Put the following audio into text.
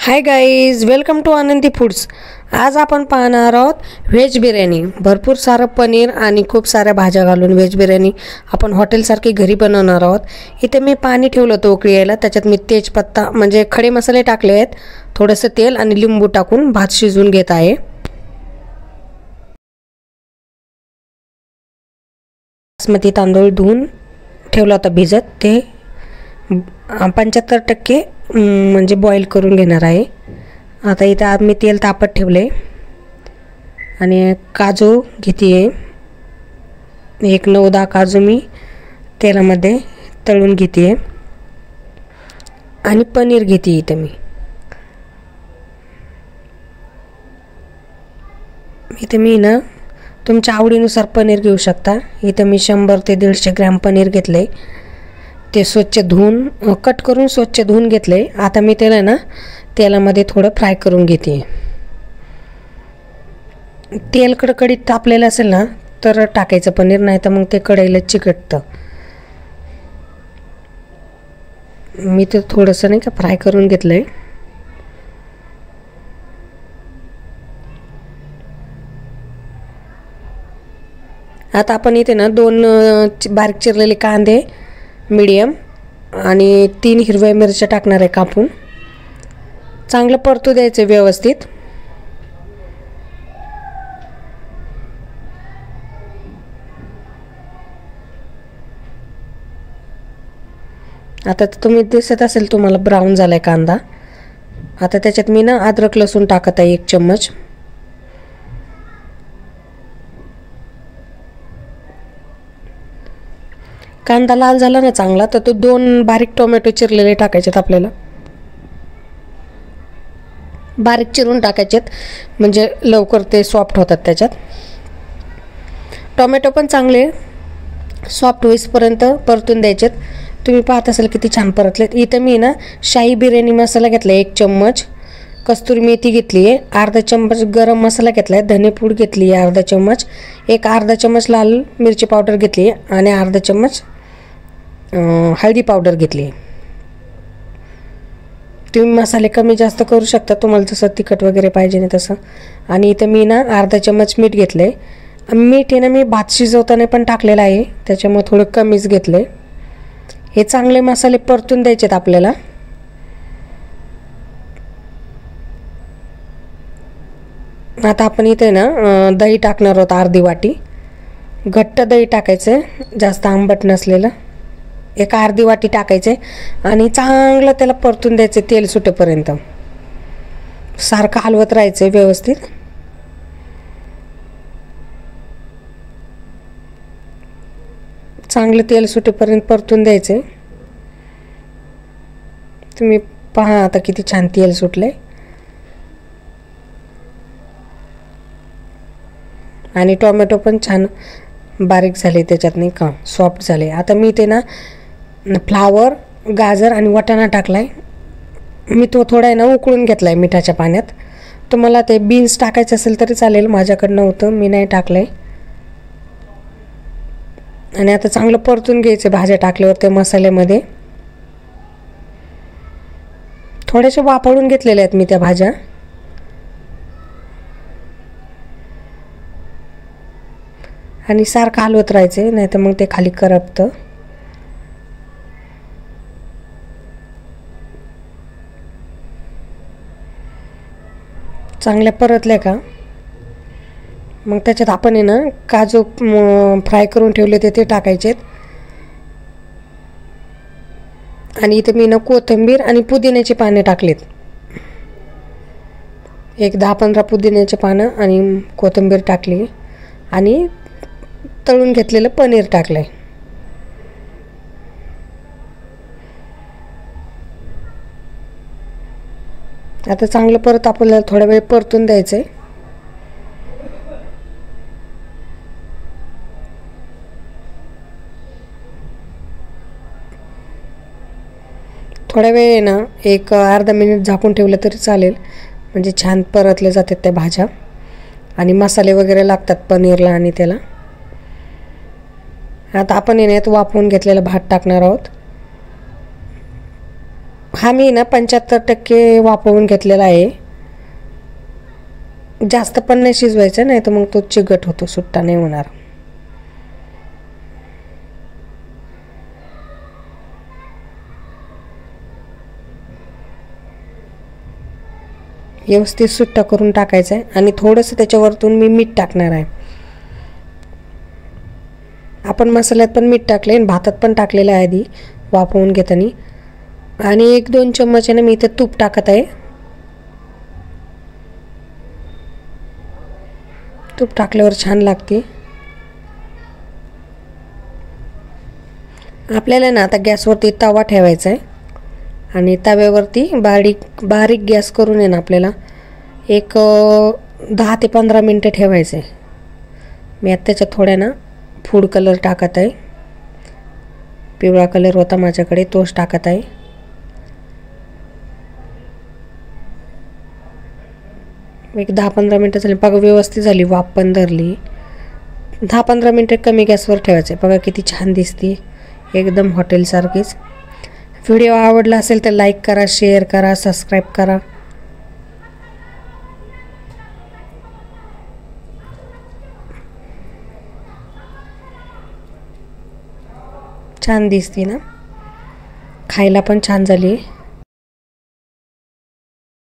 Hi guys, welcome to आनंदी foods. आज आपण पाहणार आहोत व्हेज बिर्याणी। भरपूर सारं पनीर आणि खूप साऱ्या भाज्या घालून व्हेज बिर्याणी आपण हॉटेलसारखी घरी बनवणार आहोत। इथे मी पाणी ठेवलं होतं उकळी यायला, त्याच्यात मी तेजपत्ता म्हणजे खडे मसाले टाकले आहेत, थोडंसं तेल आणि लिंबू टाकून भात शिजवून घेत आहे। बासमती तांदूळ धुवून ठेवला होता भिजत, ते 75% म्हणजे बॉईल करून घेणार आहे। आता इथं मी तेल तापत ठेवले आणि काजू घेते आहे, 9-10 काजू मी तेलामध्ये तळून घेते आहे आणि पनीर घेते इथं मी ना तुमच्या आवडीनुसार पनीर घेऊ शकता। इथं मी 100 ते 150 ग्रॅम पनीर घेतले, ते स्वच्छ धुवून कट करून स्वच्छ धुवून घेतले। आता मी त्याला ना तेलामध्ये थोडं फ्राय करून घेते। तेल कडकडीत तापलेलं असेल ना तर टाकायचं पनीर, नाही तर मग ते कढईला चिकटतं। मी ते थोडंसं नाही का फ्राय करून घेतलंय। आता आपण इथे ना 2 बारीक चिरलेले कांदे मीडियम आणि 3 हिरव्या मिरच्या टाकणार आहे कापून। चांगलं परतू द्यायचं व्यवस्थित। आता तुम्ही दिसत असेल तुम्हाला ब्राऊन झालाय कांदा। आता त्याच्यात मी ना अद्रक लसूण टाकत आहे 1 चम्मच। कांदा लाल झाला ना चांगला तर तो 2 बारीक टोमॅटो चिरलेले टाकायचेत आपल्याला, बारीक चिरून टाकायचेत म्हणजे लवकर ते सॉफ्ट होतात। त्याच्यात टोमॅटो पण चांगले सॉफ्ट होईपर्यंत परतून द्यायचेत। तुम्ही पाहत असाल किती छान परतलेत। इथं मी ना शाही बिर्याणी मसाला घेतला 1 चम्मच, कस्तुरी मेथी घेतली आहे, अर्धा चम्मच गरम मसाला घेतला आहे, धनेपूड घेतली आहे अर्धा चम्मच, अर्धा चम्मच लाल मिरची पावडर घेतली आहे आणि अर्धा चम्मच हळदी पावडर घेतली आहे। तुम्ही मसाले कमी जास्त करू शकता, तुम्हाला जसं तिखट वगैरे पाहिजे ना तसं। आणि इथं मी ना अर्धा चम्मच मीठ घेतलंय। मीठ हे ना मी भात शिजवताना पण टाकलेलं आहे, त्याच्यामुळे थोडं कमीच घेतलंय। हे चांगले मसाले परतून द्यायचेत आपल्याला। आता आपण इथे ना दही टाकणार आहोत अर्धी वाटी, घट्ट दही टाकायचं, जास्त आंबट नसलेलं। अर्धी वाटी टाकायचे आणि चांगलं त्याला परतून द्यायचे तेल सुटेपर्यंत। सारखं हलवत राहायचं व्यवस्थित। चांगलं तेल सुटेपर्यंत परतून द्यायचे। तुम्ही पहा आता किती छान तेल सुटलंय आणि टोमॅटो पण छान बारीक झाले, त्याच्यात नाही का सॉफ्ट झाले। आता मी ते ना फ्लावर, गाजर आणि वाटाणा टाकलाय। मी तो थोडा आहे ना उकळून घेतलाय मिठाच्या पाण्यात। तुम्हाला ते बीन्स टाकायचं असेल तरी चालेल, माझ्याकडे नव्हतं मी नाही टाकलंय। आणि आता चांगलं परतून घ्यायचं भाज्या टाकल्यावर त्या मसाल्यामध्ये। थोड्याशा वाफळून घेतलेल्या आहेत मी त्या भाज्या। आणि सारखं हलवत राहायचे, नाही तर मग ते खाली करपतं। चांगल्या परतल्या का मग त्याच्यात आपण आहे ना काजू फ्राय करून ठेवले ते टाकायचेत। आणि इथे मी ना कोथिंबीर आणि पुदिन्याची पाने टाकलेत, 10-15 पुदिन्याची पानं आणि कोथिंबीर टाकली आणि तळून घेतलेलं पनीर टाकलंय। आता चांगलं परत आपल्याला थोडा वेळ परतून द्यायचंय। थोड्या वेळ ना अर्धा मिनिट झाकून ठेवलं तरी चालेल, म्हणजे छान परतले जातात त्या भाज्या आणि मसाले वगैरे लागतात पनीरला आणि त्याला। आता आपण यात वाफवून घेतलेला भात टाकणार आहोत। हा मी ना 75% वाफवून घेतलेला आहे. जास्त पण नाही शिजवायचा, नाही तर मग तो चिकट होतो, सुट्टा नाही होणार. व्यवस्थित सुट्टा करून टाकायचा आहे आणि थोडंसं त्याच्यावरतून मी मीठ टाकणार आहे. आपण मसाल्यात पण मीठ टाकले आणि भातात पण टाकलेलं आहे आधी वाफवून घेताना. आणि 1-2 चम्मच मी इथे तूप टाकत आहे. तूप टाकल्यावर छान लागते. आपल्याला ना आता गॅसवरती तवा ठेवायचा आहे आणि तव्यावरती बारीक गॅस करून आहे ना आपल्याला एक 10 ते 15 मिनटं ठेवायचं आहे. मी आता त्याच्यात थोड्या ना फूड कलर टाकत आहे. पिवळा कलर होता माझ्याकडे, तोच टाकत आहे. एक 10-15 मिनटं झाली बघा, व्यवस्थित झाली, वाफ पण धरली. 10-15 मिनटं कमी गॅसवर ठेवायचं आहे. बघा किती छान दिसते, एकदम हॉटेलसारखीच. व्हिडिओ आवडला असेल तर लाईक करा, शेअर करा, सबस्क्राईब करा. छान दिसते ना, खायला पण छान झाली.